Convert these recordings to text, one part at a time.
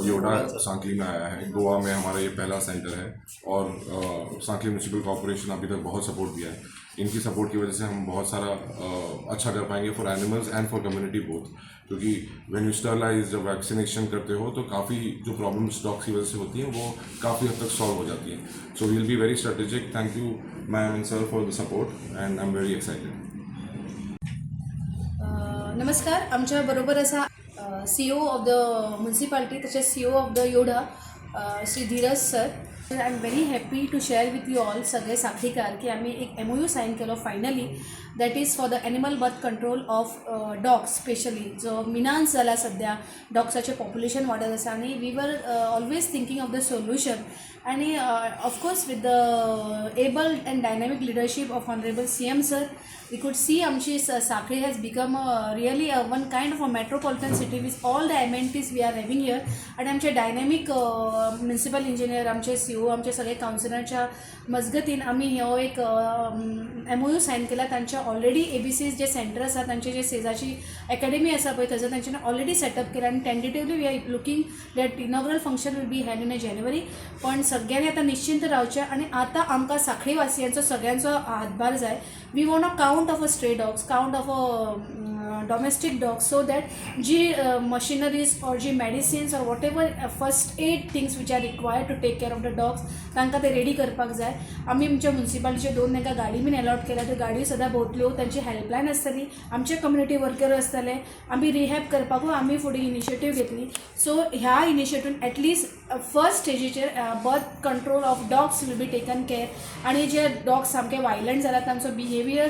योडा सांकली में आया है। गोवा में हमारा ये पहला सेंटर है और सांकली म्यूनसिपल कॉर्पोरेशन अभी तक बहुत सपोर्ट दिया है। इनकी सपोर्ट की वजह से हम बहुत सारा अच्छा कर पाएंगे for animals end for community both, क्योंकि व्हेन यू स्टरलाइज जब वैक्सीनेशन करते हो तो काफ़ी जो प्रॉब्लम्स डॉग्स की वजह से होती हैं वो काफ़ी हद तक सॉल्व हो जाती हैं। So we will be very strategic. Thank you ma'am and sir for the support and I am very excited. नमस्कार, आमच्या बरोबर असा CEO ऑफ द म्युन्सिपालिटी तसेच CEO ऑफ द योडा Shri Dheeraj sir. I am very happy to share with you all सगळे साखळीकार की आम्ही एक MOU साईन केलो finally, that is for the animal birth control of dogs. Specially जो मिनान्स जाला सध्या डॉग्साचे पॉप्युलेशन वाढत आसा आणि we were always thinking of the solution आणि of course with the able and dynamic leadership of honourable CM sir we could see आमची साखळी has become really one kind of a metropolitan city with all the amenities we are having here. आणि आमचे dynamic municipal engineer, आमचे CEO, आमचे सगळे काउन्सिलरच्या मजगतीन आम्ही हो एक MOU साईन केला. त्यांच्या ऑलरेडी ABCs जे सेंटर आसा त्यांचे जे सेजाची अकॅडमी आसा पळय थंयसर तेंच्यानी ऑलरेडी सेटअप केला आणि tentatively we are looking that inaugural function will be had in January. पण सगळ्यांनी आता निश्चिंत रावचें आणि आता आमकां साखळी वासियांचो सगळ्यांचो हातभार जाय. We want a count of a stray dogs, count of a domestic dogs, so that जी मशिनरीज और जी मेडिसिन्स और what first aid things which are required to take care of the dogs तांकां ते ready करपाक जाय. आमी आमच्या म्युन्सिपालिटीचे 2 तांकां गाडी बीन अलॉट केल्या. त्यो गाडयो सदां भोंवतल्यो, तांची हेल्पलायन आसतली, आमचे कम्युनिटी वर्कर आसतले, आमी रिहॅब करपाकूय आमी फुडें इनिशिएटीव घेतली. सो ह्या इनिशिएटीवन एटलिस्ट फर्स्ट स्टेजीचेर birth control of dogs will be taken care आणि जे डॉग्स सामके वायलंट जाल्यात तांचो बिहेवियर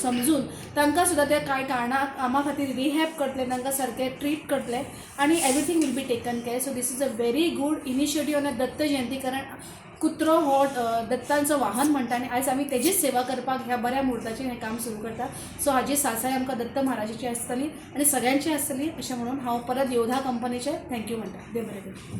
समजून तांकां सुद्दां ते कांय कारणाक आमा खातीर रिहॅब करतले, तांकां सारके ट्रीट करतले आणि everything will be taken care. So this is a very good initiative on Datta Jayanti, कारण कुत्रो हो दत्तांचो वाहन म्हणटा आणि आयज आमी तेजीच सेवा करपाक ह्या बऱ्या मुहूर्ताचेर हें काम सुरू करता. सो हाजी सासाय आमकां दत्त महाराजाची आसतली आणि सगळ्यांची आसतली अशें म्हणून हांव परत योधा कंपनीचे थँक्यू म्हणटा. देव बरें करूं.